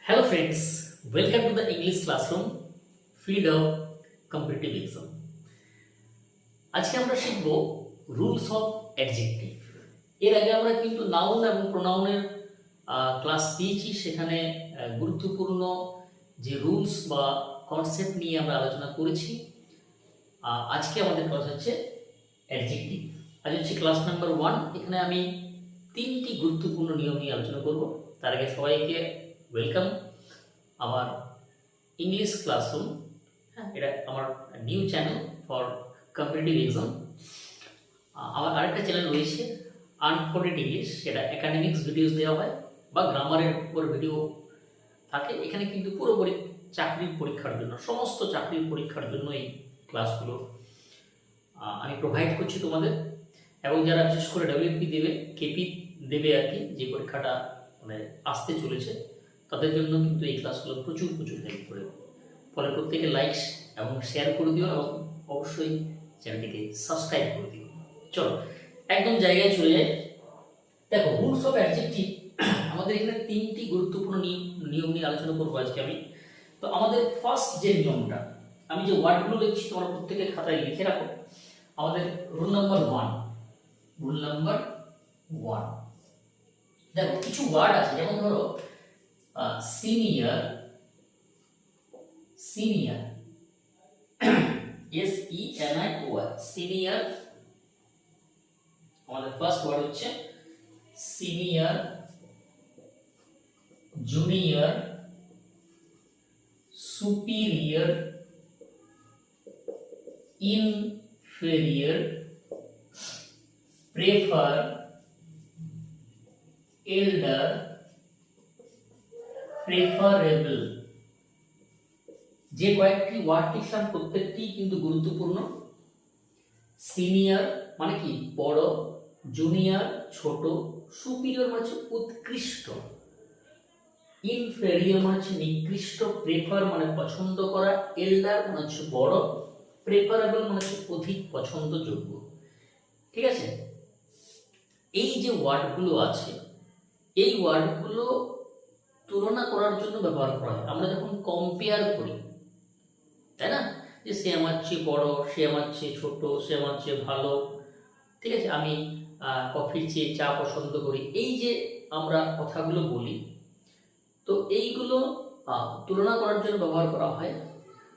Hello friends, welcome to the English classroom field of competitive exam. আজকে আমরা শিখব rules of adjective. এর আগে আমরা কিন্তু নাউন এবং প্রোনাউনের ক্লাস দিয়েছি, সেখানে গুরুত্বপূর্ণ যে রুলস বা কনসেপ্ট নিয়ে আমরা আলোচনা করেছি। আজকে আমাদের ক্লাস হচ্ছে অ্যাডজেক্টিভ। আজ হচ্ছে ক্লাস নাম্বার 1। এখানে আমি 3টি গুরুত্বপূর্ণ নিয়ম নিয়ে আলোচনা করব। তার আগে সবাইকে ওয়েলকাম আমার ইংলিশ ক্লাসরুম। হ্যাঁ, এটা আমার new channel for competitive exam. আমার আরেকটা চ্যানেল রয়েছে আনফোল্ডেড ইংলিশ, সেটা একাডেমিক্স ভিডিওস দেওয়া হয় বা গ্রামারের উপর ভিডিও থাকে। এখানে কিন্তু পুরোপুরি চাকরির পরীক্ষার জন্য, সমস্ত চাকরির পরীক্ষার জন্য এই ক্লাসগুলো আমি প্রোভাইড করছি তোমাদের। এবং যারা বিশেষ করে ডব্লিউপি দেবে, কেপি দেবে আর কি, যে পরীক্ষাটা মানে আসতে চলেছে, তাদের জন্য কিন্তু এই ক্লাসগুলো প্রচুর হেল্প করে। ফলে প্রত্যেকে লাইক এবং শেয়ার করে দিও এবং অবশ্যই চ্যানেলটিকে সাবস্ক্রাইব করে দিও। চলো একদম জায়গায় চলে যাই। দেখো, রুলস অফ অ্যাডজেক্টিভ, আমাদের এখানে 3টি গুরুত্বপূর্ণ নিয়ম নিয়ে আলোচনা করবো আজকে আমি। তো আমাদের ফার্স্ট যে নিয়মটা, আমি যে ওয়ার্ডগুলো লিখছি তোমরা প্রত্যেকের খাতায় লিখে রাখো। আমাদের রুল নাম্বার 1, দেখো কিছু ওয়ার্ড আছে, যেমন ধরো সিনিয়র, SENIOR, সিনিয়র। আমাদের ফার্স্ট ওয়ার্ড হচ্ছে senior, junior, superior, inferior, prefer, এল্ডার, preferable. যে কয়েকটি ওয়ার্ড লিখলাম প্রত্যেকটি কিন্তু গুরুত্বপূর্ণ। সিনিয়র মানে কি? বড়। জুনিয়র ছোট। সুপিরিয়র মানে হচ্ছে উৎকৃষ্ট। ইনফেরিয়র মানে হচ্ছে নিকৃষ্ট। প্রেফার মানে পছন্দ করা। এল্ডার মানে হচ্ছে বড়। প্রেফারেবল মানে হচ্ছে অধিক পছন্দযোগ্য। ঠিক আছে? এই যে ওয়ার্ডগুলো আছে, এই ওয়ার্ডগুলো তুলনা করার জন্য ব্যবহার করা হয়। আমরা যখন কম্পেয়ার করি, তাই না, যে সে আমার চেয়ে বড়, সে আমার চেয়ে ছোট, সে আমার চেয়ে ভালো, ঠিক আছে, আমি কফির চেয়ে চা পছন্দ করি, এই যে আমরা কথাগুলো বলি, তো এইগুলো তুলনা করার জন্য ব্যবহার করা হয়।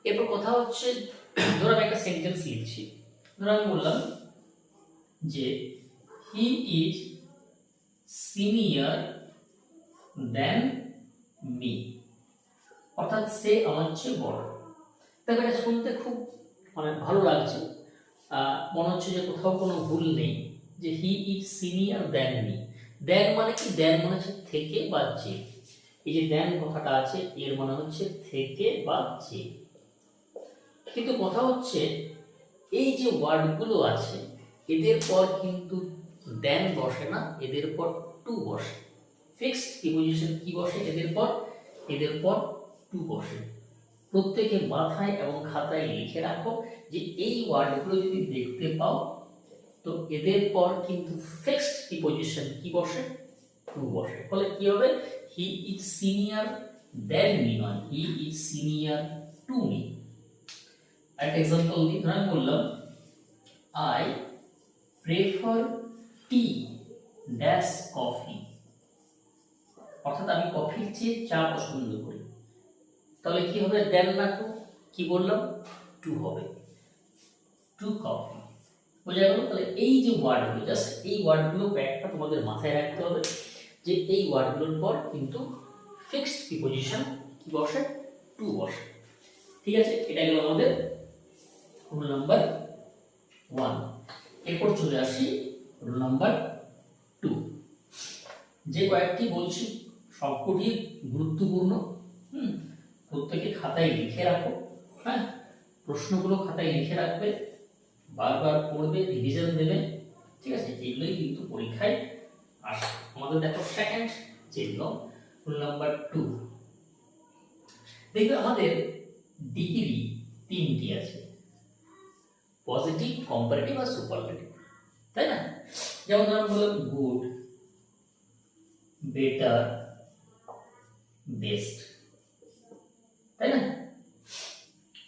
এরপর কথা হচ্ছে, ধরো আমি একটা সেন্টেন্স লিখছি। ধরো আমি বললাম যে he is senior than me, অর্থাৎ সে আমার চেয়ে বড়। তবে এটা শুনতে খুব মানে ভালো লাগছে, মনে হচ্ছে যে কোথাও কোনো ভুল নেই, যে he is senior than me. Than মানে কি? দেন মানে হচ্ছে থেকে বা যে। এই যে দেন কথাটা আছে, এর মানে হচ্ছে থেকে বা যে। কিন্তু কথা হচ্ছে, এই যে ওয়ার্ডগুলো আছে, এদের পর কিন্তু দেন বসে না, এদের পর টু বসে। ফিক্সড প্রিপোজিশন কি বসে এদের পর টু বসে। প্রত্যেকে মাথায় এবং খাতায় লিখে রাখো যে এই ওয়ার্ডগুলো যদি দেখতে পাও, তো এদের পর কিন্তু ফিক্সড প্রিপোজিশন কি বসে? টু বসে। ফলে কি হবে? He is senior than me নয়, he is senior to me. একটা এক্সাম্পল দিই। ধর আমি বললাম I prefer tea dash coffee, অর্থাৎ আমি কফির চেয়ে চা পছন্দ করি। তাহলে কি হবে? দেন না টু? কি বললাম? টু হবে, টু কফি। বোঝা গেল? তাহলে এই যে ওয়ার্ডগুলো, জাস্ট এই ওয়ার্ডগুলো কয়েকটা তোমাদের মাথায় রাখতে হবে, যে এই ওয়ার্ডগুলোর পর কিন্তু ফিক্সড প্রিপোজিশন কি বসে? টু বসে। ঠিক আছে? এটা গেল আমাদের রুল নাম্বার 1। এরপর চলে আসি রুল নাম্বার 2। যে কয়েকটি বলছি সবকটি গুরুত্বপূর্ণ। প্রত্যেকে খাতায় লিখে রাখো। হ্যাঁ, প্রশ্নগুলো খাতায় লিখে রাখবে, বারবার পড়বে, রিভিশন দেবে। ঠিক আছে? এগুলোই কিন্তু পরীক্ষায় আসে। আমাদের দেখো সেকেন্ড যে নিয়ম, রুল নাম্বার 2। দেখবে আমাদের ডিগ্রি 3টি আছে, পজিটিভ, কম্পারেটিভ আর সুপারলেটিভ, তাই না? যেমন আমরা বললাম গুড, বেটার, বেস্ট।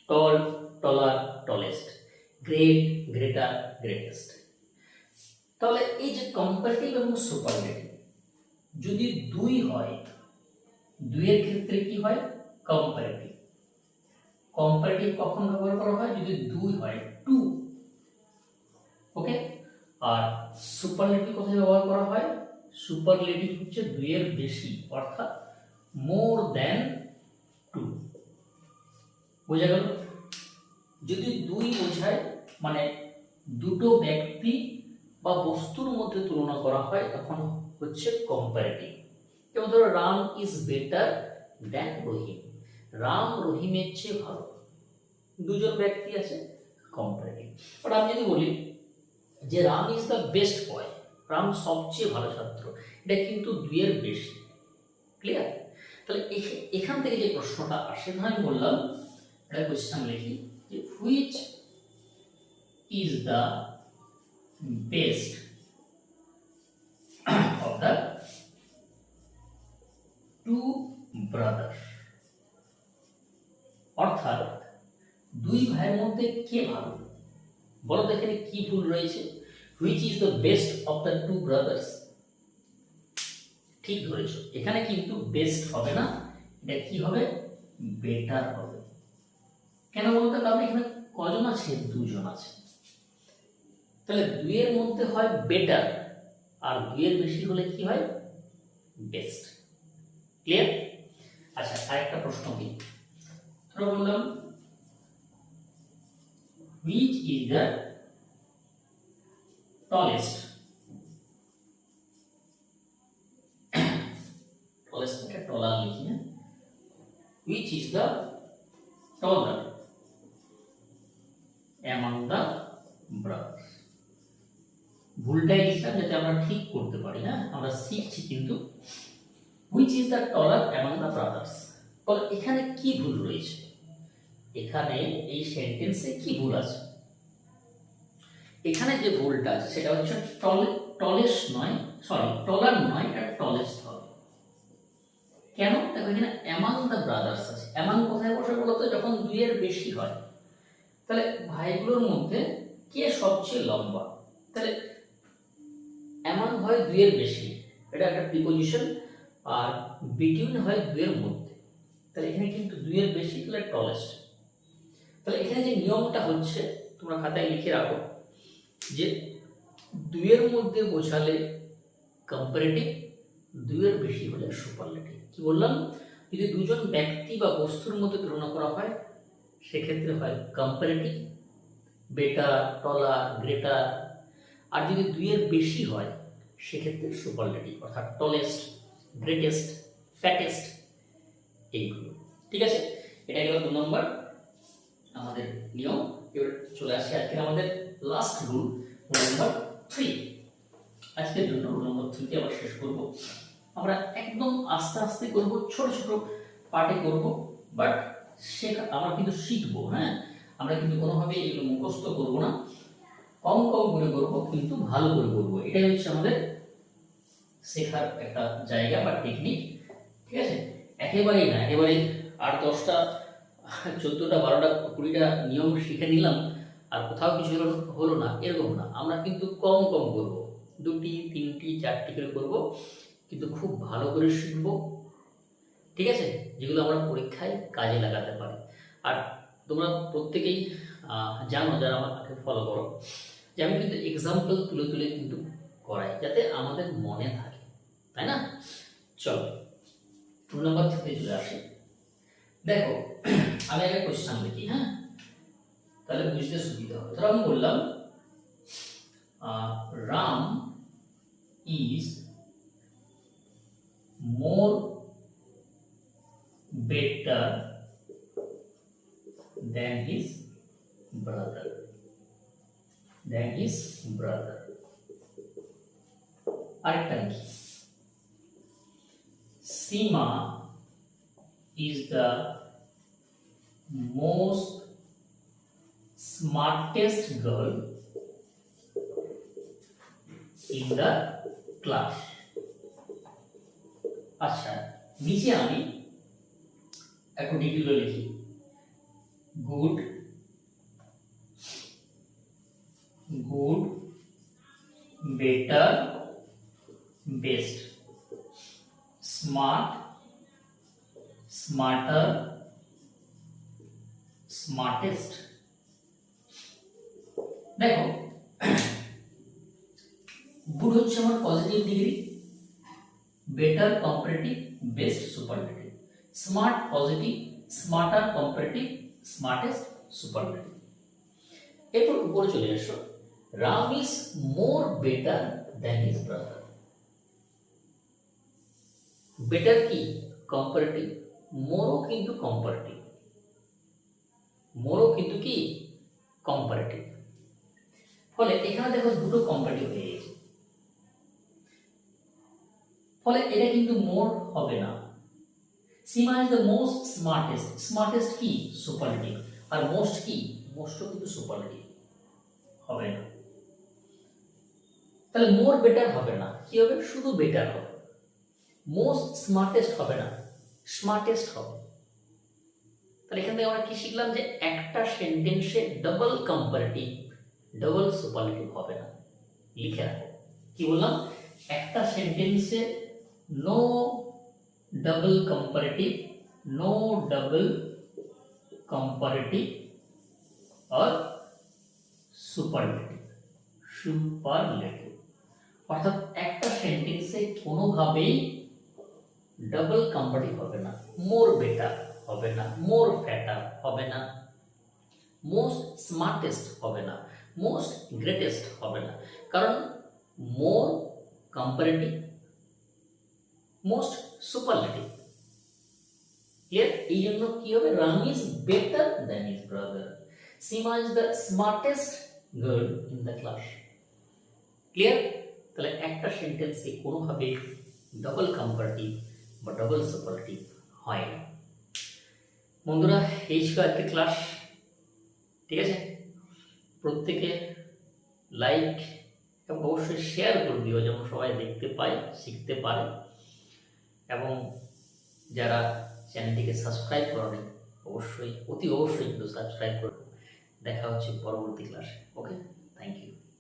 টল, টলার, টলেস্ট, গ্রেট, গ্রেটার, গ্রেটেস্ট। তাহলে এই যে কম্পারেটিভ এবং সুপারলেটিভ যদি দুই হয়, দুইয়ের ক্ষেত্রে কি হয়? কম্পারেটিভ। কম্পারেটিভ কখন ব্যবহার করা হয়? যদি দুই হয়, টু। ওকে। আর সুপারলেটিভ কোথায় ব্যবহার করা হয়? সুপারলেটিভ হচ্ছে দুইয়ের বেশি, অর্থাৎ মোর দ্যান টু। বোঝা গেল? যদি দুই বোঝায় মানে দুটো ব্যক্তি বা বস্তুর মধ্যে তুলনা করা হয়, তখন হচ্ছে কম্পারেটিভ। যেমন ধরো রাম ইজ বেটার দ্যান রহিম, রাম রহিমের চেয়ে ভালো। দুজন ব্যক্তি আছে, কম্পারেটিভ। বাট আমি যদি বলি যে Ram is the best boy, Ram সবচেয়ে ভালো ছাত্র, এটা কিন্তু দুইয়ের বেশি। ক্লিয়ার? তাহলে এখান থেকে যে প্রশ্নটা আসে, আমি বললাম একটা কোশ্চেন লিখি যে which is the best of the two brothers, অর্থাৎ দুই ভাইয়ের মধ্যে কে ভালো? বলো তো এখানে কি ভুল রয়েছে? Which is the best of the two brothers. ঠিক ধরেছো, এখানে কিন্তু বেস্ট হবে না, এটা কি হবে? বেটার হবে। কেন বলতে? কারণ এখানে কজন আছে? দুজন আছে। তাহলে দুইয়ের মধ্যে হয় বেটার, আর দুইয়ের বেশি হলে কি হয়? বেস্ট। ক্লিয়ার? আচ্ছা, আরেকটা প্রশ্ন কি, ধরো বললাম which is the tallest, tallest মানে টলার লিখি না, which is the taller among the brothers। ভুলটাই লিখলাম যাতে আমরা ঠিক করতে পারি। হ্যাঁ, আমরা শিখছি কিন্তু। which is the taller among the brothers, তাহলে এখানে কি ভুল রয়েছে? এখানে এই সেন্টেন্সে কি ভুল আছে? এখানে যে ভুলটা আছে সেটা হচ্ছে টলেস্ট নয়, সরি টলার নয়, এটা টলেস্ট হবে। কেন? দেখো এখানে অ্যামাং দ্য ব্রাদার্স আছে। অ্যামাং কোথায় বসে বলতো? যখন দুইয়ের বেশি হয়। তাহলে ভাইগুলোর মধ্যে কে সবচেয়ে লম্বা? তাহলে অ্যামাং হয় দুইয়ের বেশি, এটা একটা প্রিপোজিশন। আর বিটুইন হয় দুইয়ের মধ্যে। তাহলে এখানে কিন্তু দুইয়ের বেশি, তাহলে টলেস্ট। তাহলে এখানে যে নিয়মটা হচ্ছে, তোমরা খাতায় লিখে রাখো যে দুইয়ের মধ্যে বোঝালে কম্পারেটিভ, দুইয়ের বেশি হলে সুপারলেটিভ। কি বললাম? যদি দুজন ব্যক্তি বা বস্তুর মধ্যে তুলনা করা হয়, সেক্ষেত্রে হয় কম্পারেটিভ, বেটার, টলার, গ্রেটার। আর যদি দুইয়ের বেশি হয়, সেক্ষেত্রে সুপারলেটিভ, অর্থাৎ টলেস্ট, গ্রেটেস্ট, ফ্যাটেস্ট, এইগুলো। ঠিক আছে? এটা গেল 2 নম্বর আমাদের নিয়ম। এবার চলে আসে আজকে আমাদের লাস্ট রুল, রুল নাম্বার 3। আজকের জন্য রুল নাম্বার 3 কে আবার শেষ করব। আমরা একদম আস্তে আস্তে করব, ছোট ছোট পার্টে করব, বাট আমরা কিন্তু শিখবো। হ্যাঁ, আমরা কিন্তু কোনোভাবে এগুলো মুখস্থ করব না, কম কম করে করব, কিন্তু ভালো করে করব। এটাই হচ্ছে আমাদের শেখার একটা জায়গা বা টেকনিক। ঠিক আছে? একেবারেই না একেবারেই 8 10টা 14টা 12টা 20টা নিয়ম শিখে নিলাম আর কোথাও কিছু হলো না, এরকম না। আমরা কিন্তু কম কম করব, 2টি 3টি 4টি করে করব, কিন্তু খুব ভালো করে শিখব। ঠিক আছে? যেগুলো আমরা পরীক্ষায় কাজে লাগাতে পারি। আর তোমরা প্রত্যেকেই জানো, যারা আমাকে ফলো করো, যে আমি কিন্তু এক্সাম্পল তুলে তুলে কিন্তু করাই, যাতে আমাদের মনে থাকে, তাই না? চলো 2 নম্বর থেকে চলে আসি। দেখো, আমি একটা কোশ্চেন লিখি। হ্যাঁ, তাহলে বুঝতে সুবিধা হবে। ধরো আমি বললাম Ram is more better than his brother, আরেকটা লিখি, Seema is the most smartest girl in the class। আচ্ছা, নিচে আমি একটু ডিটেইলে লিখি, good, good, better, best, smart, smarter, smartest. দেখো গুড হচ্ছে আমার positive degree, better comparative, best superlative, smart positive, smarter comparative, smartest superlative. এরপর উপরে চলে এসো, Ram is more better than his brother. Better কি কম্পারেটিভ, মোরও কিন্তু কম্পারেটিভ, মোরও কিন্তু কি কম্পারেটিভ। ফলে এখানে দেখো দুটো কম্পারেটিভ হয়ে গেছে, ফলে এটা কিন্তু মোর হবে না। Seema is the most smartest, smartest কি সুপারলেটিভ, আর মোস্ট কি মোস্টও কিন্তু সুপারলেটিভ হবে না। তাহলে মোর বেটার হবে না, কি হবে শুধু বেটার হবে। মোস্ট স্মার্টেস্ট হবে না, স্মার্টেস্ট হবে। তাহলে এখান থেকে আমরা কি শিখলাম, যে একটা সেন্টেন্সে ডাবল কম্পারেটিভ, ডাবল সুপারলেটিভ হবে না। লিখে রাখো, কি বললাম, একটা সেন্টেন্সে no double comparative, no double comparative আর সুপারলেটিভ, সুপারলেটিভ। অর্থাৎ একটা সেন্টেন্সে কোনোভাবেই ডাবল কম্পারেটিভ হবে না, মোর বেটার হবে না, মোর ফ্যাটার হবে না, মোস্ট স্মার্টেস্ট হবে না, মোস্ট গ্রেটেস্ট হবে না। কারণ more comparative, most superlative. Clear? এই জন্য কি হবে, Ram is better than his brother, Seema is the smartest girl in the class. Clear? তাহলে একটা সেন্টেন্সে কোনোভাবে ডাবল কম্পারেটিভ বা ডাবল সুপারলেটিভ হয় না। বন্ধুরা এই ছিল একটা ক্লাস, ঠিক আছে? প্রত্যেকে লাইক এবং অবশ্যই শেয়ার করে দিও, যেমন সবাই দেখতে পায়, শিখতে পারে। এবং যারা চ্যানেলটিকে সাবস্ক্রাইব করেন অবশ্যই অতি অবশ্যই কিন্তু সাবস্ক্রাইব করুন। দেখা হচ্ছে পরবর্তী ক্লাসে। ওকে, থ্যাংক ইউ।